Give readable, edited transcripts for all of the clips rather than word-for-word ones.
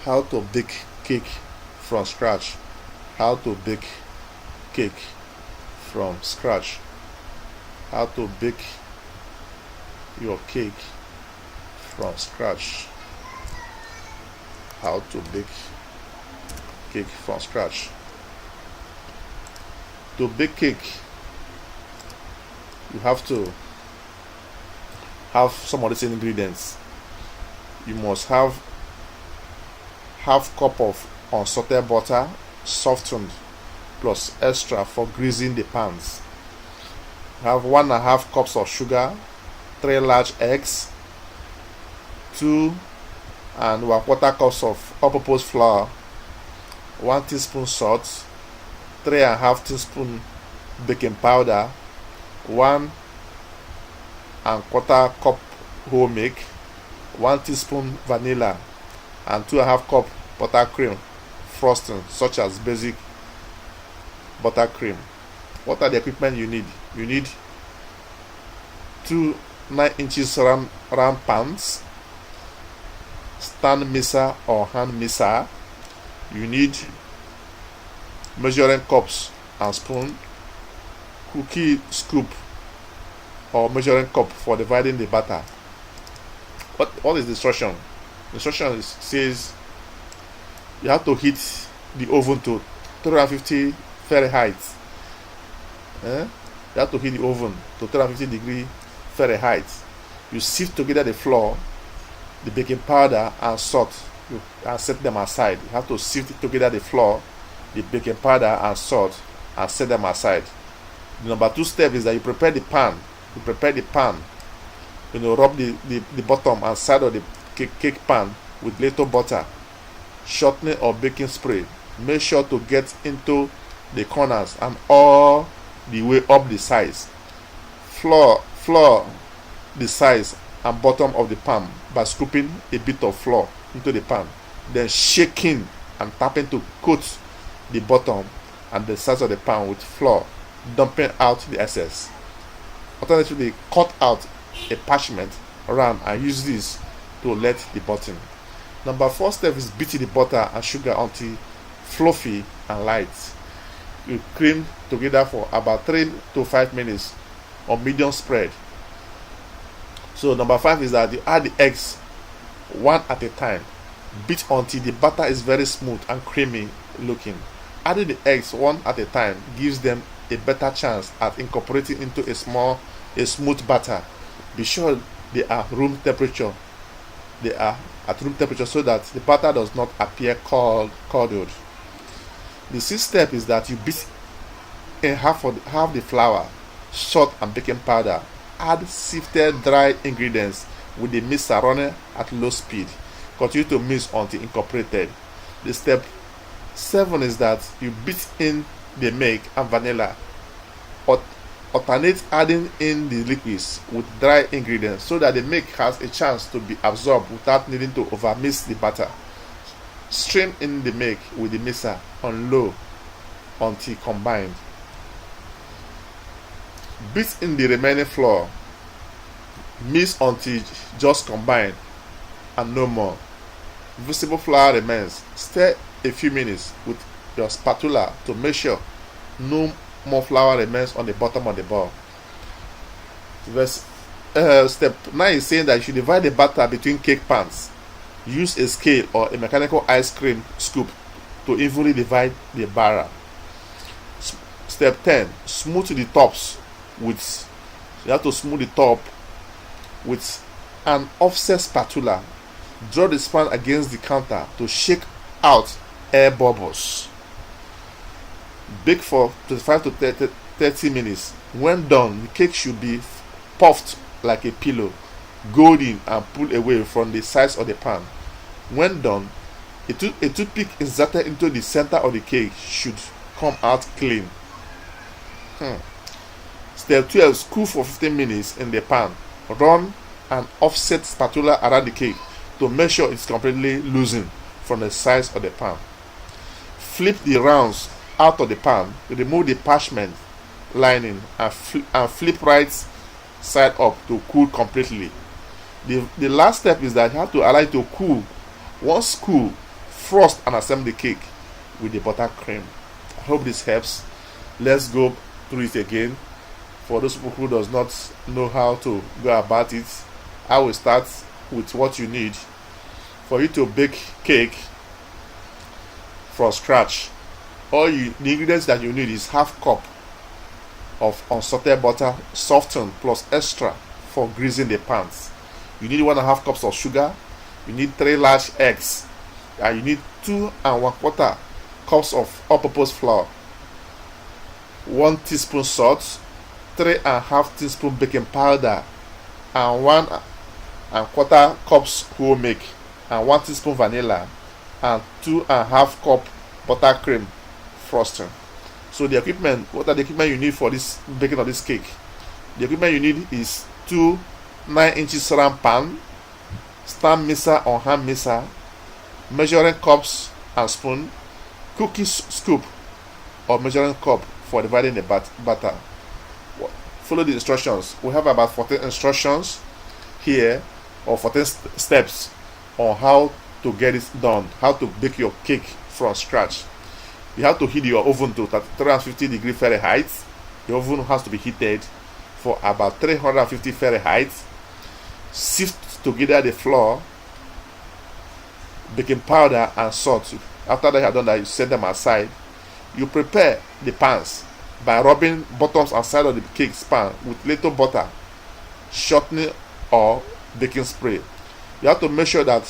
How to bake cake from scratch. How to bake cake from scratch. How to bake your cake from scratch. How to bake cake from scratch. To bake cake, you have to have some of these ingredients. You must have half cup of unsalted butter, softened, plus extra for greasing the pans. Have 1.5 cups of sugar, 3 large eggs, 2 and 1/4 cups of all-purpose flour, 1 teaspoon salt, 3.5 teaspoon baking powder, 1.25 cup whole milk, 1 teaspoon vanilla, and 2.5 cup buttercream frosting, such as basic buttercream. What are the equipment you need? You need 2 9-inch round pans, stand missa or hand missa. You need measuring cups and spoon, cookie scoop or measuring cup for dividing the batter. What is the instruction? The instruction says you have to heat the oven to 350 Fahrenheit. You have to heat the oven to 350 degree Fahrenheit. You sift together the flour, the baking powder and salt, and set them aside. You have to sift together the flour, the baking powder and salt, and set them aside. The number 2 step is that you prepare the pan. Rub the bottom and side of the cake pan with little butter, shortening or baking spray. Make sure to get into the corners and all the way up the sides. Flour the sides and bottom of the pan by scooping a bit of flour into the pan, then shaking and tapping to coat the bottom and the sides of the pan with flour, dumping out the excess. Alternatively, cut out a parchment around and use this to let the button. Number 4 step is beating the butter and sugar until fluffy and light. You cream together for about 3 to 5 minutes on medium spread. So number 5 is that you add the eggs one at a time. Beat until the batter is very smooth and creamy looking. Adding the eggs one at a time gives them a better chance at incorporating into a smooth batter. Be sure they are at room temperature so that the batter does not appear curdled. The 6th step is that you beat in half the flour, salt and baking powder. Add sifted dry ingredients with the mixer running at low speed. Continue to mix until incorporated. The step 7 is that you beat in the milk and vanilla. Alternate adding in the liquids with dry ingredients so that the milk has a chance to be absorbed without needing to overmix the batter. Strain in the milk with the mixer on low until combined. Beat in the remaining flour. Mix until just combined and no more. Visible flour remains. Stir a few minutes with your spatula to make sure no more flour remains on the bottom of the bowl. Step 9 is saying that you should divide the batter between cake pans. Use a scale or a mechanical ice cream scoop to evenly divide the batter. Step 10, smooth the tops with. You have to smooth the top with an offset spatula. Draw the span against the counter to shake out air bubbles. Bake for 25 to 30 minutes. When done, the cake should be puffed like a pillow, golden and pulled away from the sides of the pan. When done, a toothpick inserted into the center of the cake should come out clean. Step 12, cool for 15 minutes in the pan. Run an offset spatula around the cake to make sure it's completely loosened from the sides of the pan. Flip the rounds out of the pan, remove the parchment lining and flip right side up to cool completely. The last step is that you have to allow it to cool. Once cool, frost and assemble the cake with the buttercream. I hope this helps. Let's go through it again. For those people who does not know how to go about it, I will start with what you need for you to bake cake from scratch. The ingredients that you need is half cup of unsalted butter, softened plus extra for greasing the pans. You need 1.5 cups of sugar. You need 3 large eggs, and you need 2 1/4 cups of all-purpose flour, 1 teaspoon salt, 3 1/2 teaspoon baking powder, and 1 1/4 cups whole milk, and 1 teaspoon vanilla, and 2 1/2 cup buttercream frosting. So the equipment, what are the equipment you need for this baking of this cake? The equipment you need is 2 9-inch round pan, stand mixer or hand mixer, measuring cups and spoon, cookie scoop or measuring cup for dividing the batter. Follow the instructions. We have about 14 instructions here, or 14 steps on how to get it done, how to bake your cake from scratch. You have to heat your oven to 350 degrees Fahrenheit. The oven has to be heated for about 350 Fahrenheit. Sift together the flour, baking powder, and salt. After that you have done that, you set them aside. You prepare the pans by rubbing bottoms and side of the cake pan with little butter, shortening, or baking spray. You have to make sure that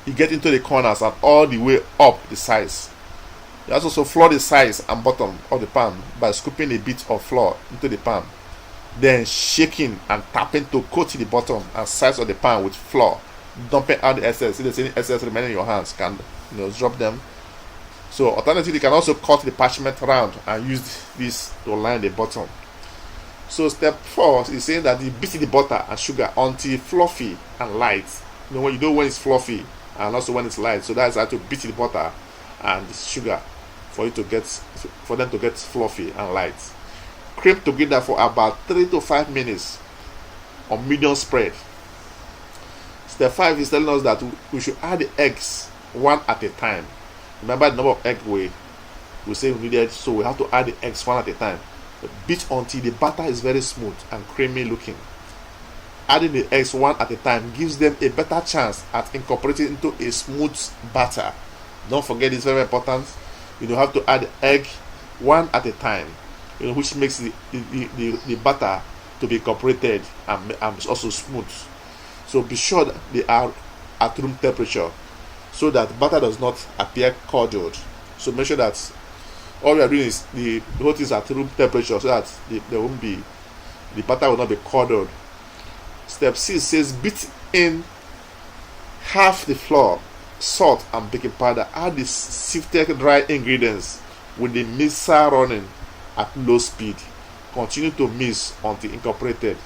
you get into the corners and all the way up the sides. You also flour the sides and bottom of the pan by scooping a bit of flour into the pan, then shaking and tapping to coat the bottom and sides of the pan with flour, dumping out the excess. If there's any excess remaining in your hands, can drop them. So alternatively, you can also cut the parchment round and use this to line the bottom. So step 4 is saying that you beat the butter and sugar until fluffy and light. When you know when it's fluffy and also when it's light. So that's how to beat the butter and the sugar for them to get fluffy and light. Cream together for about 3 to 5 minutes on medium spread. Step 5 is telling us that we should add the eggs one at a time. Remember the number of eggs we say we needed, so we have to add the eggs one at a time. Beat until the batter is very smooth and creamy looking. Adding the eggs one at a time gives them a better chance at incorporating into a smooth batter. Don't forget, it's very important. You have to add egg one at a time, which makes the batter to be incorporated and also smooth. So be sure that they are at room temperature so that batter does not appear curdled. So make sure that all you are doing is the whole thing is at room temperature so that the batter will not be curdled. Step 6 says beat in half the flour, salt, and baking powder. Add the sifted dry ingredients with the mixer running at low speed. Continue to mix until incorporated.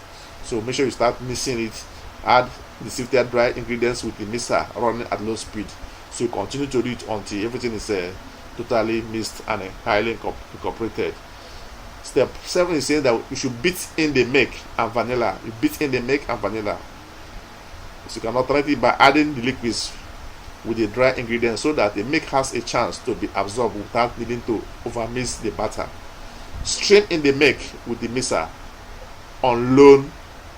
So make sure you start mixing it. Add the sifted dry ingredients with the mixer running at low speed. So you continue to do it until everything is totally mixed and highly incorporated. Step 7 is saying that you should beat in the milk and vanilla. You beat in the milk and vanilla. So you can alternate it by adding the liquids with the dry ingredients so that the milk has a chance to be absorbed without needing to overmix the batter. Strain in the milk with the mixer on low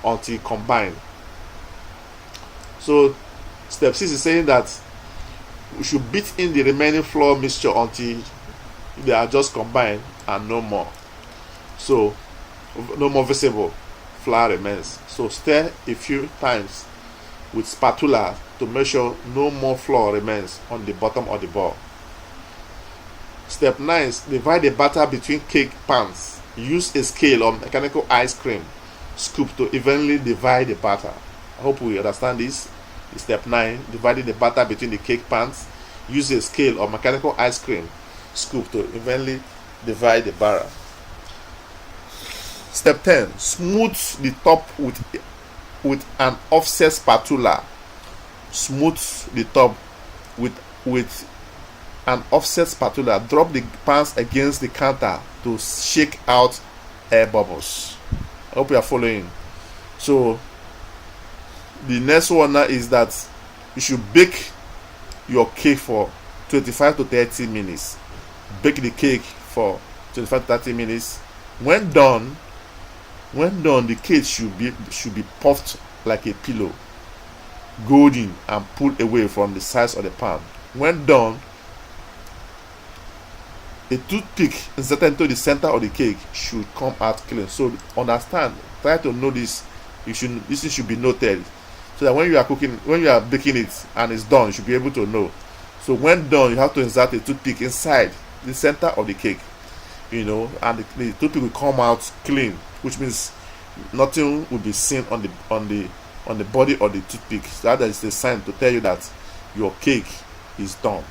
until combined. So step 6 is saying that we should beat in the remaining flour mixture until they are just combined and no more. So no more visible flour remains. So stir a few times with spatula to make sure no more flour remains on the bottom of the bowl. Step 9 is divide the batter between cake pans. Use a scale or mechanical ice cream scoop to evenly divide the batter. I hope we understand this. Step 9, dividing the batter between the cake pans. Use a scale or mechanical ice cream scoop to evenly divide the batter. Step 10, smooth the top with an offset spatula. Smooth the top with an offset spatula. Drop the pans against the counter to shake out air bubbles. I hope you are following. So the next one now is that you should bake your cake for 25 to 30 minutes. Bake the cake for 25 to 30 minutes. When done, the cake should be puffed like a pillow, golden, and pulled away from the sides of the pan. When done, a toothpick inserted into the center of the cake should come out clean. So understand, try to know this. This should be noted, so that when you are baking it and it's done, you should be able to know. So when done, you have to insert a toothpick inside the center of the cake, and the toothpick will come out clean, which means nothing will be seen on the body of the toothpick. So that is a sign to tell you that your cake is done.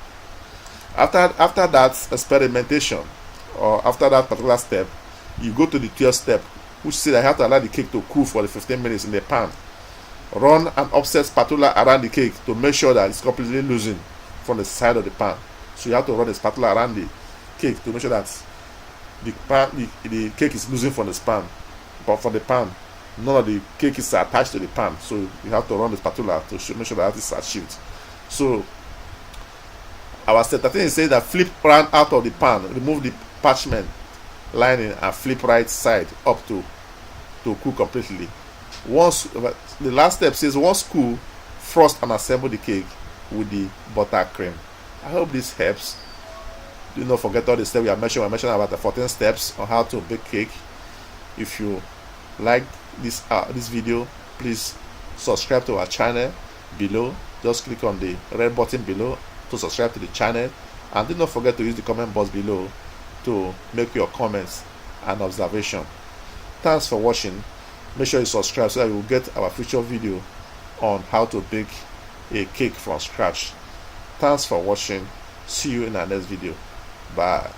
After that experimentation, or after that particular step, you go to the 12th step, which says I have to allow the cake to cool for the 15 minutes in the pan. Run an offset spatula around the cake to make sure that it's completely loosened from the side of the pan. So you have to run a spatula around the cake to make sure that the cake is loosened from the pan. But for the pan, none of the cake is attached to the pan. So you have to run the spatula to make sure that it's achieved. So our step 13 says that flip round out of the pan, remove the parchment lining, and flip right side up to cook completely. The last step says once cool, frost and assemble the cake with the buttercream. I hope this helps. Do not forget all the steps we mentioned about the 14 steps on how to bake cake. If you like this video, please subscribe to our channel below. Just click on the red button below to subscribe to the channel, and do not forget to use the comment box below to make your comments and observation. Thanks for watching. Make sure you subscribe so that you will get our future video on how to bake a cake from scratch. Thanks for watching. See you in our next video. Bye.